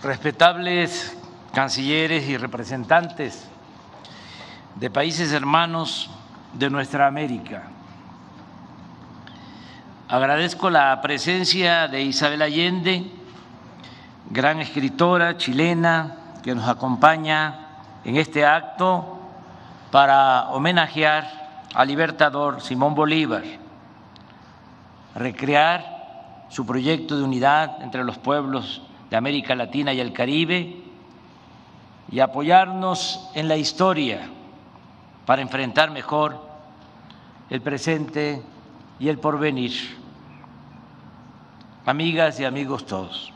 respetables cancilleres y representantes de países hermanos de nuestra América. Agradezco la presencia de Isabel Allende, gran escritora chilena que nos acompaña en este acto para homenajear al libertador Simón Bolívar, recrear su proyecto de unidad entre los pueblos de América Latina y el Caribe y apoyarnos en la historia para enfrentar mejor el presente y el porvenir. Amigas y amigos todos,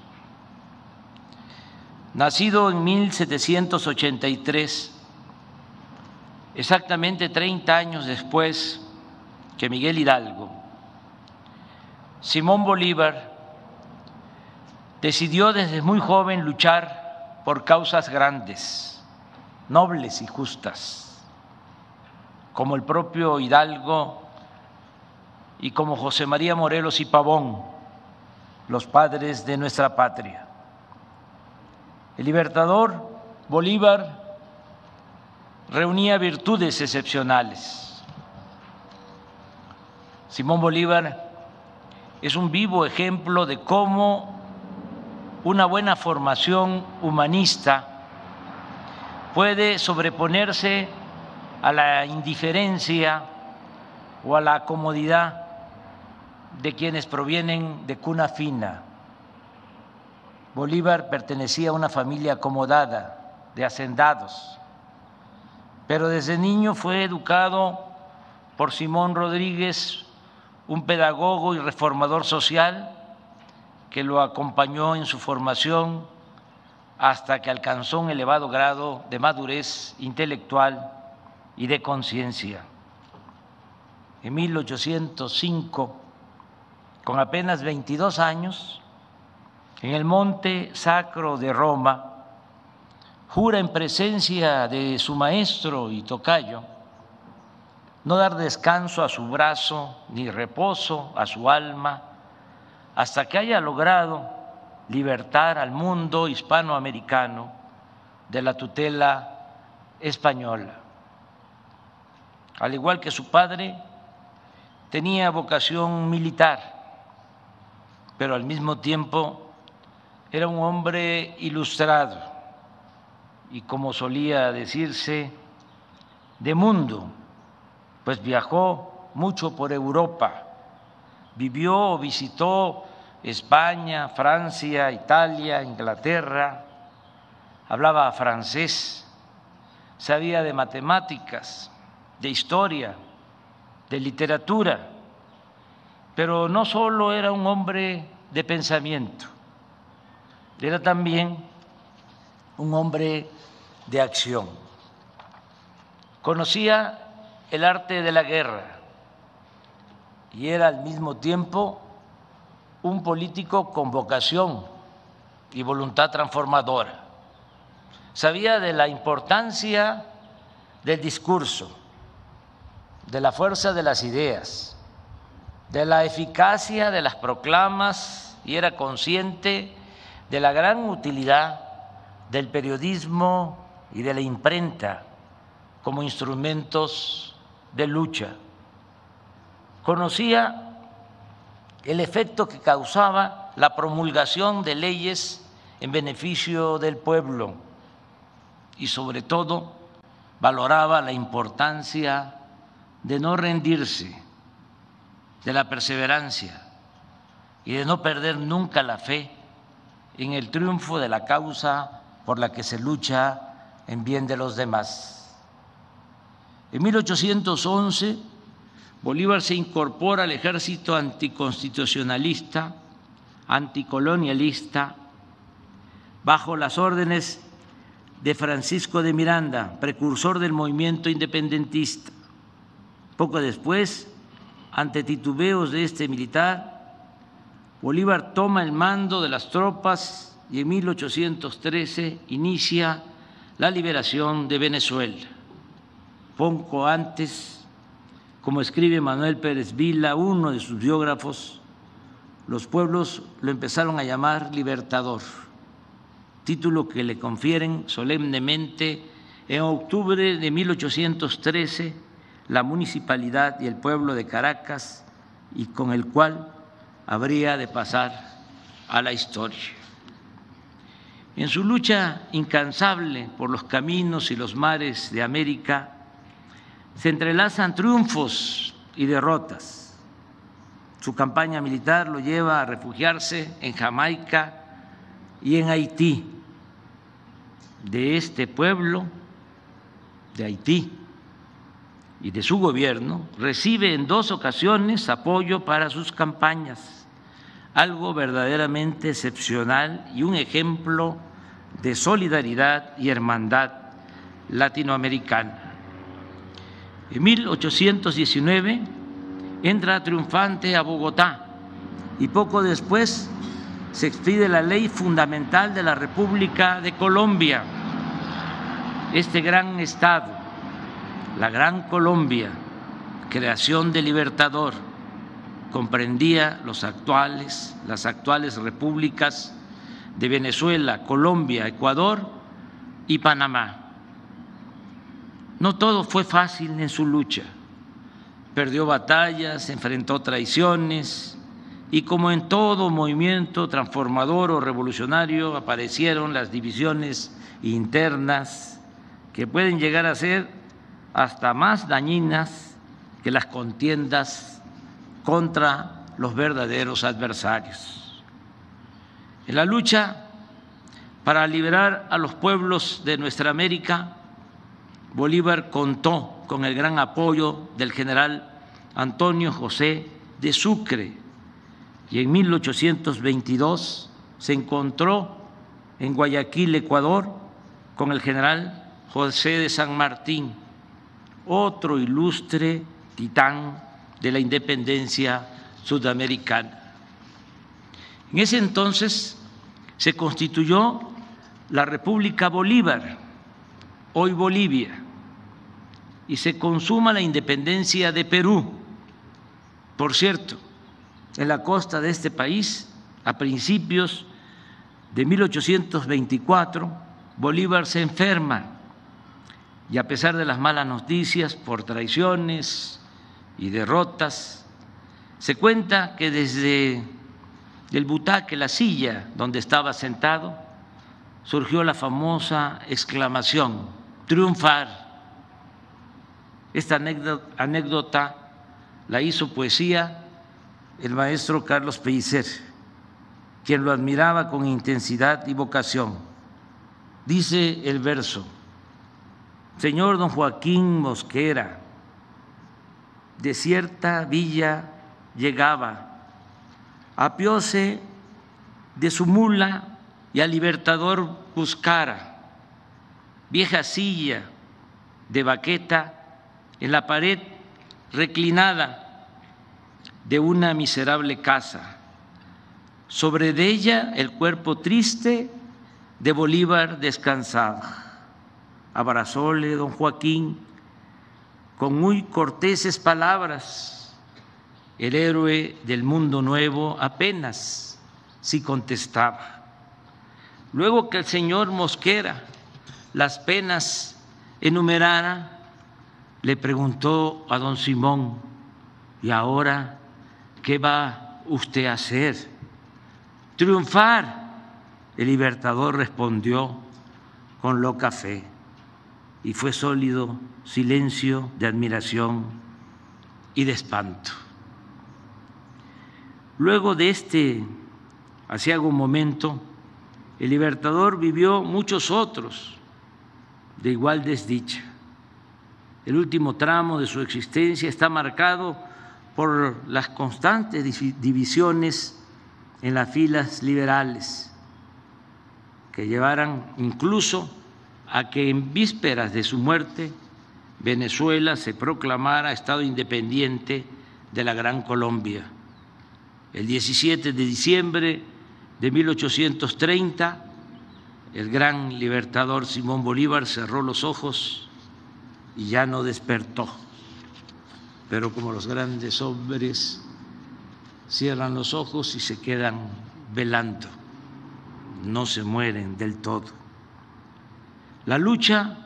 nacido en 1783, exactamente 30 años después que Miguel Hidalgo, Simón Bolívar decidió desde muy joven luchar por causas grandes, nobles y justas, como el propio Hidalgo y como José María Morelos y Pavón, los padres de nuestra patria. El libertador Bolívar reunía virtudes excepcionales. Simón Bolívar es un vivo ejemplo de cómo una buena formación humanista puede sobreponerse a la indiferencia o a la comodidad de quienes provienen de cuna fina. Bolívar pertenecía a una familia acomodada de hacendados, pero desde niño fue educado por Simón Rodríguez, un pedagogo y reformador social que lo acompañó en su formación hasta que alcanzó un elevado grado de madurez intelectual y de conciencia. En 1805, con apenas 22 años, en el Monte Sacro de Roma, jura en presencia de su maestro y tocayo no dar descanso a su brazo ni reposo a su alma hasta que haya logrado libertar al mundo hispanoamericano de la tutela española. Al igual que su padre, tenía vocación militar, pero al mismo tiempo era un hombre ilustrado y, como solía decirse, de mundo, pues viajó mucho por Europa, vivió o visitó España, Francia, Italia, Inglaterra, hablaba francés, sabía de matemáticas, de historia, de literatura, pero no solo era un hombre de pensamiento, era también un hombre de acción. Conocía el arte de la guerra y era al mismo tiempo un político con vocación y voluntad transformadora. Sabía de la importancia del discurso, de la fuerza de las ideas, de la eficacia de las proclamas y era consciente de la gran utilidad del periodismo y de la imprenta como instrumentos de lucha. Conocía el efecto que causaba la promulgación de leyes en beneficio del pueblo y, sobre todo, valoraba la importancia de no rendirse, de la perseverancia y de no perder nunca la fe en el triunfo de la causa por la que se lucha en bien de los demás. En 1811, Bolívar se incorpora al ejército anticonstitucionalista, anticolonialista, bajo las órdenes de Francisco de Miranda, precursor del movimiento independentista. Poco después, ante titubeos de este militar, Bolívar toma el mando de las tropas y en 1813 inicia la liberación de Venezuela. Poco antes, como escribe Manuel Pérez Vila, uno de sus biógrafos, los pueblos lo empezaron a llamar libertador. título que le confieren solemnemente en octubre de 1813 la municipalidad y el pueblo de Caracas, y con el cual habría de pasar a la historia. En su lucha incansable por los caminos y los mares de América se entrelazan triunfos y derrotas. Su campaña militar lo lleva a refugiarse en Jamaica y en Haití. De este pueblo, de Haití, y de su gobierno, recibe en 2 ocasiones apoyo para sus campañas, algo verdaderamente excepcional y un ejemplo de solidaridad y hermandad latinoamericana. En 1819 entra triunfante a Bogotá y poco después se expide la ley fundamental de la República de Colombia. Este gran estado, la Gran Colombia, creación del Libertador, comprendía las actuales repúblicas de Venezuela, Colombia, Ecuador y Panamá. No todo fue fácil en su lucha. Perdió batallas, enfrentó traiciones y, como en todo movimiento transformador o revolucionario, aparecieron las divisiones internas que pueden llegar a ser hasta más dañinas que las contiendas contra los verdaderos adversarios. En la lucha para liberar a los pueblos de nuestra América, Bolívar contó con el gran apoyo del general Antonio José de Sucre, y en 1822 se encontró en Guayaquil, Ecuador, con el general José de San Martín, otro ilustre titán de la independencia sudamericana. En ese entonces se constituyó la República Bolívar, hoy Bolivia, y se consuma la independencia de Perú. Por cierto, en la costa de este país, a principios de 1824, Bolívar se enferma y, a pesar de las malas noticias por traiciones y derrotas, se cuenta que desde el butaque, la silla donde estaba sentado, surgió la famosa exclamación: triunfar. Esta anécdota la hizo poesía el maestro Carlos Pellicer, quien lo admiraba con intensidad y vocación. Dice el verso: señor don Joaquín Mosquera, de cierta villa llegaba, apióse de su mula y al Libertador buscara, vieja silla de baqueta en la pared reclinada de una miserable casa, sobre de ella el cuerpo triste de Bolívar descansaba. Abrazóle don Joaquín con muy corteses palabras, el héroe del mundo nuevo apenas sí contestaba. Luego que el señor Mosquera las penas enumerara, le preguntó a don Simón: ¿y ahora qué va usted a hacer? Triunfar. El Libertador respondió con loca fe, y fue sólido silencio de admiración y de espanto. Luego de este aciago momento, el Libertador vivió muchos otros de igual desdicha. El último tramo de su existencia está marcado por las constantes divisiones en las filas liberales, que llevaran incluso a que en vísperas de su muerte Venezuela se proclamara Estado independiente de la Gran Colombia. El 17 de diciembre de 1830, el gran libertador Simón Bolívar cerró los ojos y ya no despertó. Pero como los grandes hombres cierran los ojos y se quedan velando, no se mueren del todo. La lucha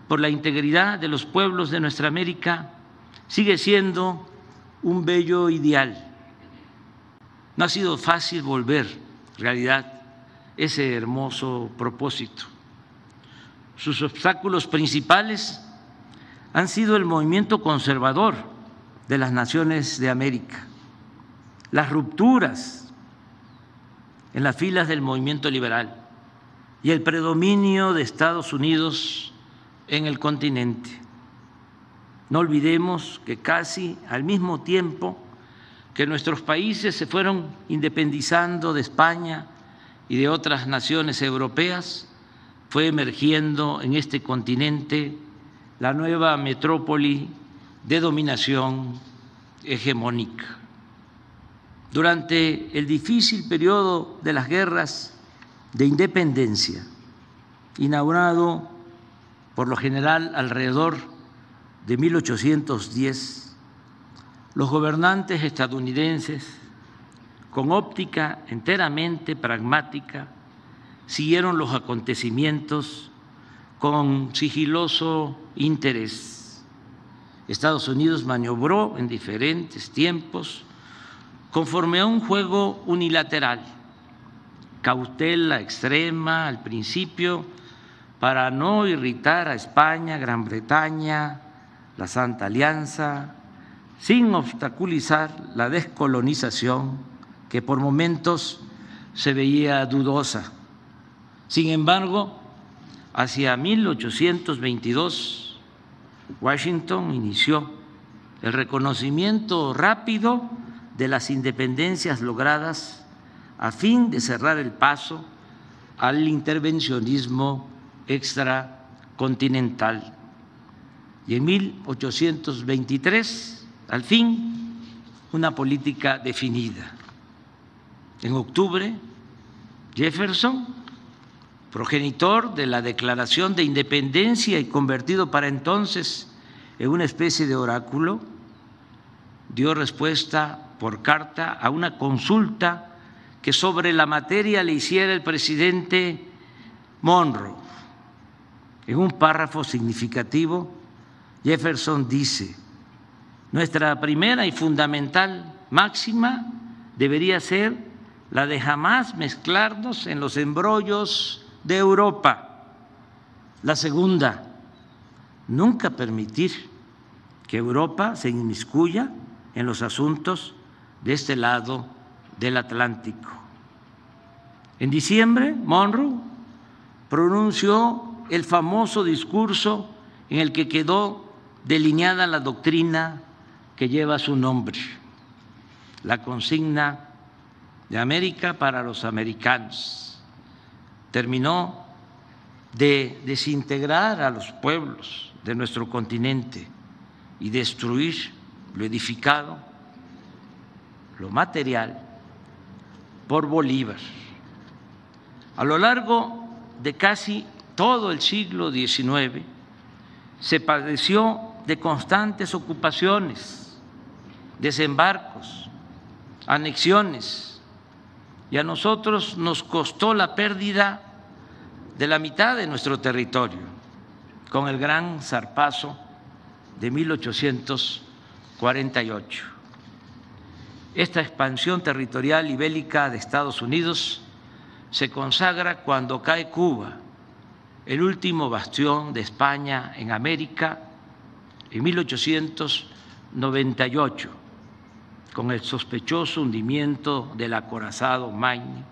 por la integridad de los pueblos de nuestra América sigue siendo un bello ideal. No ha sido fácil volver realidad ese hermoso propósito. Sus obstáculos principales han sido el movimiento conservador de las naciones de América, las rupturas en las filas del movimiento liberal y el predominio de Estados Unidos en el continente. No olvidemos que casi al mismo tiempo que nuestros países se fueron independizando de España y de otras naciones europeas, fue emergiendo en este continente la nueva metrópoli de dominación hegemónica. Durante el difícil periodo de las guerras de independencia, inaugurado por lo general alrededor de 1810, los gobernantes estadounidenses, con óptica enteramente pragmática, siguieron los acontecimientos con sigiloso interés. Estados Unidos maniobró en diferentes tiempos conforme a un juego unilateral, cautela extrema al principio para no irritar a España, Gran Bretaña, la Santa Alianza, sin obstaculizar la descolonización que por momentos se veía dudosa. Sin embargo, hacia 1822, Washington inició el reconocimiento rápido de las independencias logradas a fin de cerrar el paso al intervencionismo extracontinental. Y en 1823, al fin, una política definida. En octubre, Jefferson, progenitor de la Declaración de Independencia y convertido para entonces en una especie de oráculo, dio respuesta por carta a una consulta que sobre la materia le hiciera el presidente Monroe. En un párrafo significativo, Jefferson dice: nuestra primera y fundamental máxima debería ser la de jamás mezclarnos en los embrollos de Europa. La segunda, nunca permitir que Europa se inmiscuya en los asuntos de este lado del Atlántico. En diciembre, Monroe pronunció el famoso discurso en el que quedó delineada la doctrina que lleva su nombre, la consigna de América para los americanos. Terminó de desintegrar a los pueblos de nuestro continente y destruir lo edificado, lo material, por Bolívar. A lo largo de casi todo el siglo XIX se padeció de constantes ocupaciones, desembarcos, anexiones, y a nosotros nos costó la pérdida de la mitad de nuestro territorio con el gran zarpazo de 1848. Esta expansión territorial y bélica de Estados Unidos se consagra cuando cae Cuba, el último bastión de España en América, en 1898, con el sospechoso hundimiento del acorazado Maine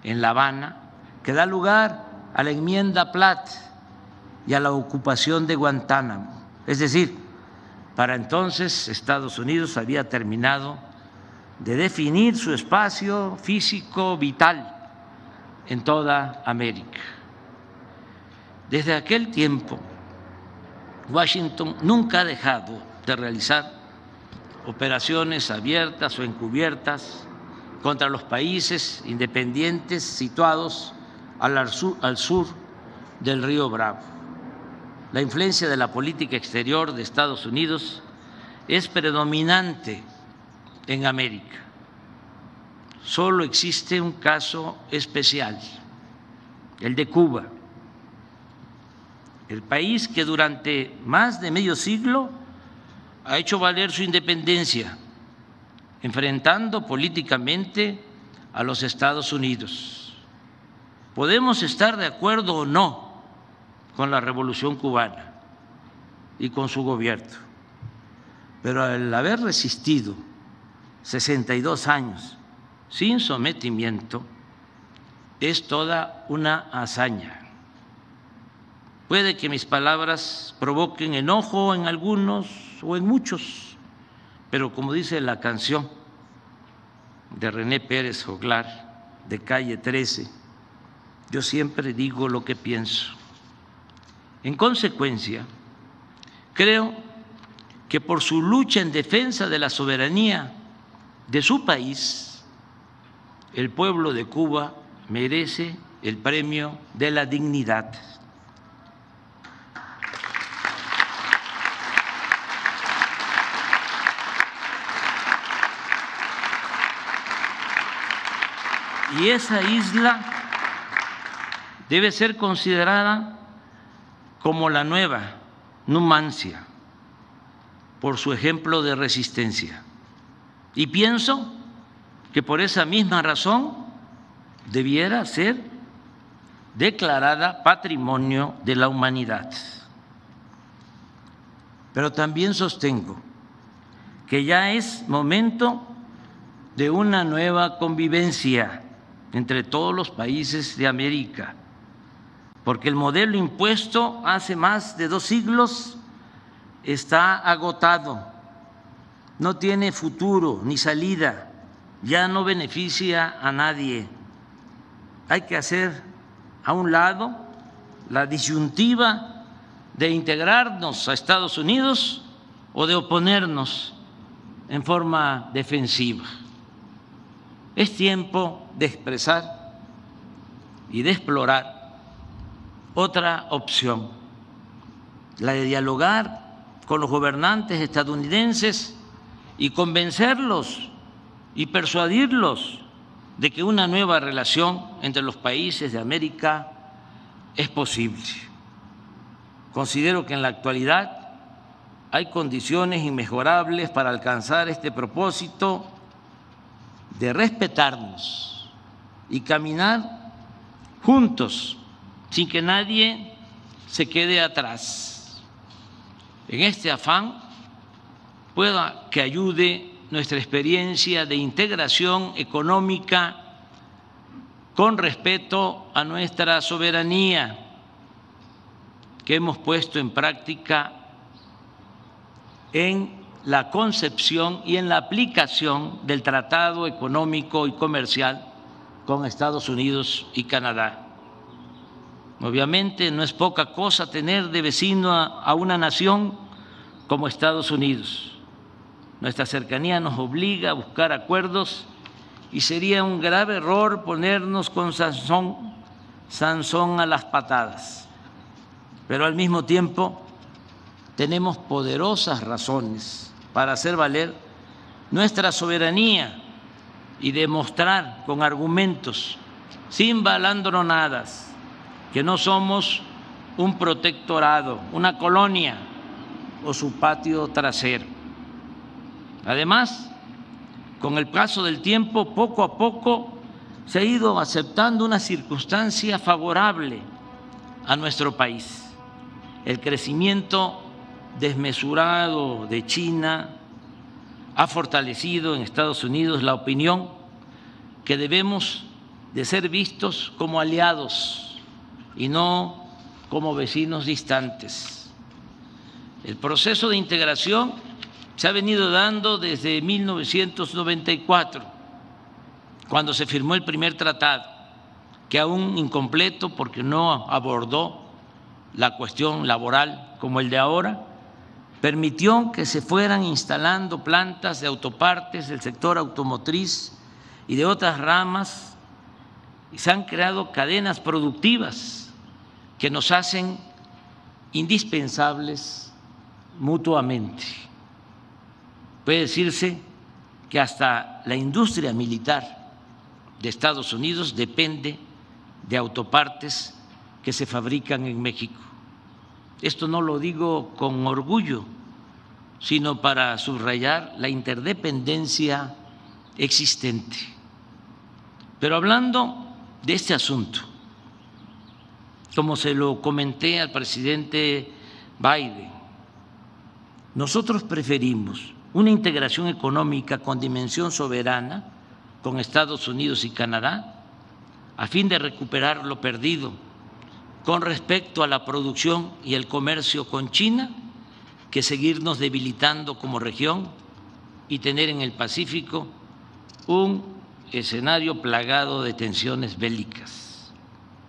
en La Habana, que da lugar a la enmienda Platt y a la ocupación de Guantánamo. Es decir, para entonces Estados Unidos había terminado de definir su espacio físico vital en toda América. Desde aquel tiempo, Washington nunca ha dejado de realizar operaciones abiertas o encubiertas contra los países independientes situados al sur del río Bravo. La influencia de la política exterior de Estados Unidos es predominante en América. solo existe un caso especial, el de Cuba, el país que durante más de medio siglo ha hecho valer su independencia, enfrentando políticamente a los Estados Unidos. Podemos estar de acuerdo o no con la Revolución cubana y con su gobierno, pero al haber resistido 62 años sin sometimiento, es toda una hazaña. Puede que mis palabras provoquen enojo en algunos o en muchos, pero como dice la canción de René Pérez Joglar, de Calle 13, yo siempre digo lo que pienso. En consecuencia, creo que por su lucha en defensa de la soberanía de su país, el pueblo de Cuba merece el premio de la dignidad. Y esa isla debe ser considerada como la nueva Numancia por su ejemplo de resistencia. Y pienso que por esa misma razón debiera ser declarada Patrimonio de la Humanidad. Pero también sostengo que ya es momento de una nueva convivencia entre todos los países de América, porque el modelo impuesto hace más de 2 siglos está agotado, no tiene futuro ni salida, ya no beneficia a nadie. Hay que hacer a un lado la disyuntiva de integrarnos a Estados Unidos o de oponernos en forma defensiva. Es tiempo de expresar y de explorar otra opción, la de dialogar con los gobernantes estadounidenses y convencerlos y persuadirlos de que una nueva relación entre los países de América es posible. Considero que en la actualidad hay condiciones inmejorables para alcanzar este propósito de respetarnos y caminar juntos sin que nadie se quede atrás. En este afán pueda que ayude nuestra experiencia de integración económica con respeto a nuestra soberanía que hemos puesto en práctica en la concepción y en la aplicación del Tratado Económico y Comercial con Estados Unidos y Canadá. Obviamente no es poca cosa tener de vecino a una nación como Estados Unidos. Nuestra cercanía nos obliga a buscar acuerdos y sería un grave error ponernos con Sansón a las patadas. Pero al mismo tiempo tenemos poderosas razones para hacer valer nuestra soberanía y demostrar con argumentos, sin balandronadas, que no somos un protectorado, una colonia o su patio trasero. Además, con el paso del tiempo, poco a poco se ha ido aceptando una circunstancia favorable a nuestro país. El crecimiento desmesurado de China ha fortalecido en Estados Unidos la opinión que debemos de ser vistos como aliados y no como vecinos distantes. El proceso de integración se ha venido dando desde 1994, cuando se firmó el primer tratado, que aún incompleto porque no abordó la cuestión laboral como el de ahora, permitió que se fueran instalando plantas de autopartes del sector automotriz y de otras ramas, y se han creado cadenas productivas que nos hacen indispensables mutuamente. Puede decirse que hasta la industria militar de Estados Unidos depende de autopartes que se fabrican en México. Esto no lo digo con orgullo, sino para subrayar la interdependencia existente. Pero hablando de este asunto, como se lo comenté al presidente Biden, nosotros preferimos una integración económica con dimensión soberana con Estados Unidos y Canadá a fin de recuperar lo perdido con respecto a la producción y el comercio con China, que seguirnos debilitando como región y tener en el Pacífico un escenario plagado de tensiones bélicas.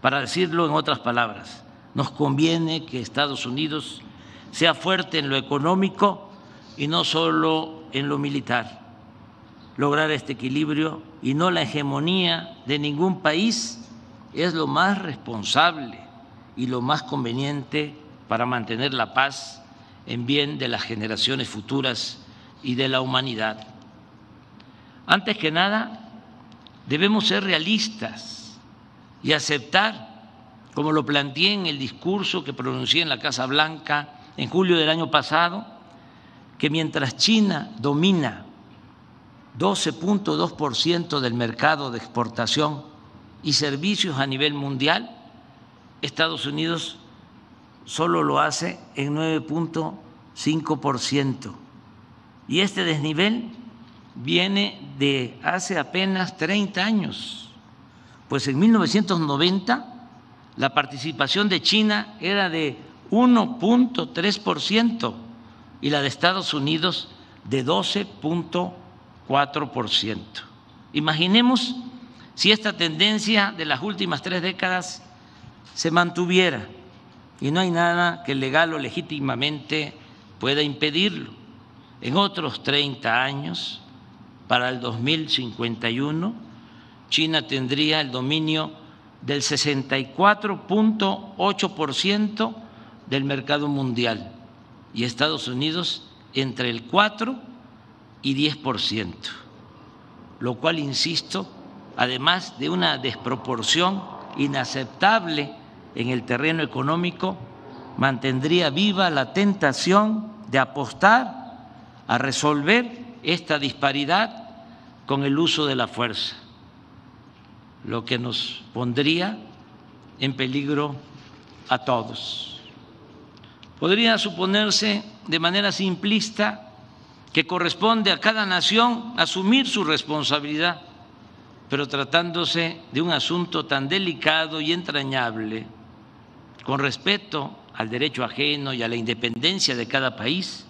Para decirlo en otras palabras, nos conviene que Estados Unidos sea fuerte en lo económico y no solo en lo militar. Lograr este equilibrio y no la hegemonía de ningún país es lo más responsable y lo más conveniente para mantener la paz en bien de las generaciones futuras y de la humanidad. Antes que nada, debemos ser realistas y aceptar, como lo planteé en el discurso que pronuncié en la Casa Blanca en julio del año pasado, que mientras China domina 12.2% del mercado de exportación y servicios a nivel mundial, Estados Unidos solo lo hace en 9.5%. Y este desnivel viene de hace apenas 30 años, pues en 1990 la participación de China era de 1.3% y la de Estados Unidos de 12.4%. Imaginemos si esta tendencia de las últimas 3 décadas se mantuviera, y no hay nada que legal o legítimamente pueda impedirlo. En otros 30 años, para el 2051, China tendría el dominio del 64.8% del mercado mundial y Estados Unidos entre el 4 y 10%, lo cual, insisto, además de una desproporción inaceptable en el terreno económico, mantendría viva la tentación de apostar a resolver esta disparidad con el uso de la fuerza, lo que nos pondría en peligro a todos. Podría suponerse de manera simplista que corresponde a cada nación asumir su responsabilidad, pero tratándose de un asunto tan delicado y entrañable, con respeto al derecho ajeno y a la independencia de cada país,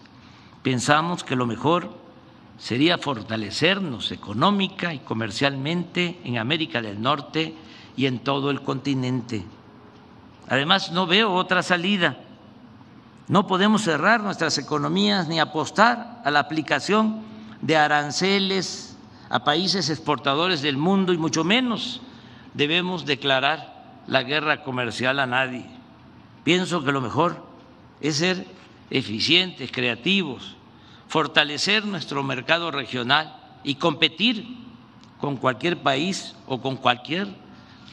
pensamos que lo mejor sería fortalecernos económica y comercialmente en América del Norte y en todo el continente. Además, no veo otra salida. No podemos cerrar nuestras economías ni apostar a la aplicación de aranceles a países exportadores del mundo, y mucho menos debemos declarar la guerra comercial a nadie. Pienso que lo mejor es ser eficientes, creativos, fortalecer nuestro mercado regional y competir con cualquier país o con cualquier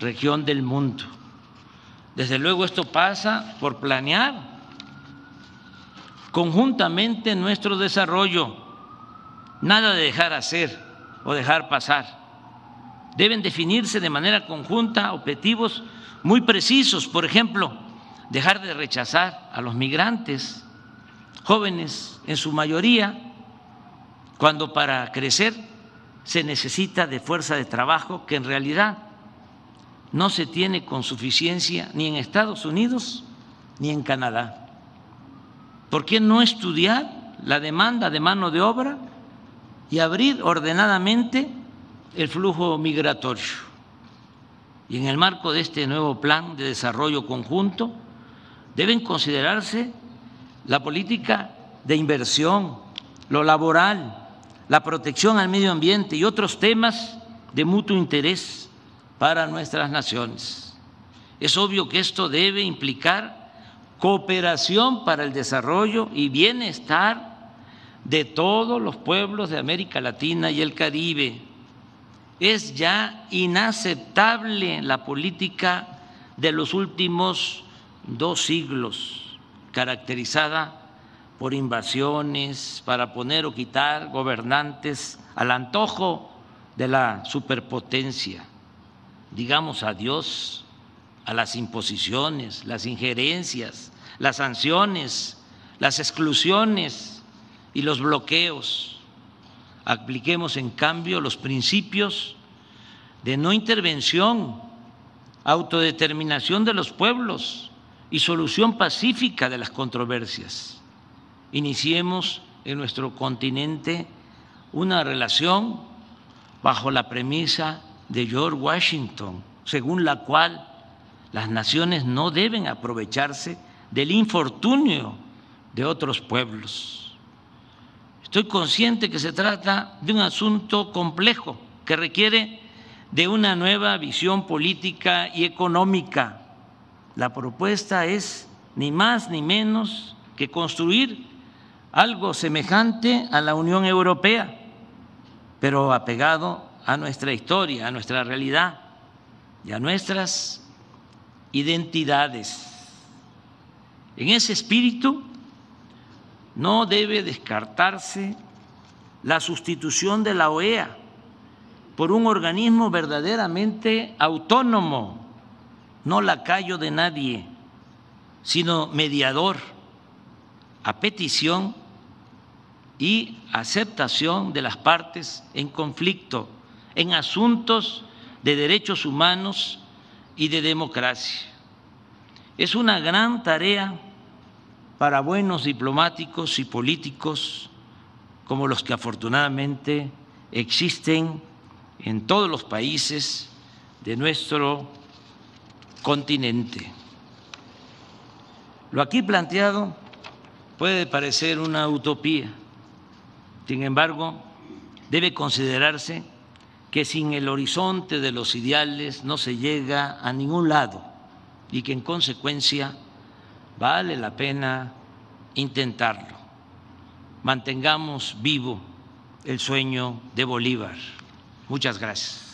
región del mundo. Desde luego, esto pasa por planear conjuntamente nuestro desarrollo, nada de dejar hacer o dejar pasar. Deben definirse de manera conjunta objetivos muy precisos, por ejemplo, dejar de rechazar a los migrantes, jóvenes en su mayoría, cuando para crecer se necesita de fuerza de trabajo que en realidad no se tiene con suficiencia ni en Estados Unidos ni en Canadá. ¿Por qué no estudiar la demanda de mano de obra y abrir ordenadamente el flujo migratorio? Y en el marco de este nuevo plan de desarrollo conjunto deben considerarse la política de inversión, lo laboral, la protección al medio ambiente y otros temas de mutuo interés para nuestras naciones. Es obvio que esto debe implicar cooperación para el desarrollo y bienestar de todos los pueblos de América Latina y el Caribe. Es ya inaceptable la política de los últimos 2 siglos, caracterizada por invasiones para poner o quitar gobernantes al antojo de la superpotencia. Digamos adiós a las imposiciones, las injerencias, las sanciones, las exclusiones y los bloqueos. Apliquemos, en cambio, los principios de no intervención, autodeterminación de los pueblos y solución pacífica de las controversias. Iniciemos en nuestro continente una relación bajo la premisa de George Washington, según la cual las naciones no deben aprovecharse del infortunio de otros pueblos. Estoy consciente que se trata de un asunto complejo que requiere de una nueva visión política y económica. La propuesta es ni más ni menos que construir algo semejante a la Unión Europea, pero apegado a nuestra historia, a nuestra realidad y a nuestras identidades. En ese espíritu, no debe descartarse la sustitución de la OEA por un organismo verdaderamente autónomo, no lacayo de nadie, sino mediador, a petición y aceptación de las partes en conflicto en asuntos de derechos humanos y de democracia. Es una gran tarea para buenos diplomáticos y políticos como los que afortunadamente existen en todos los países de nuestro continente. Lo aquí planteado puede parecer una utopía, sin embargo, debe considerarse que sin el horizonte de los ideales no se llega a ningún lado y que en consecuencia vale la pena intentarlo. Mantengamos vivo el sueño de Bolívar. Muchas gracias.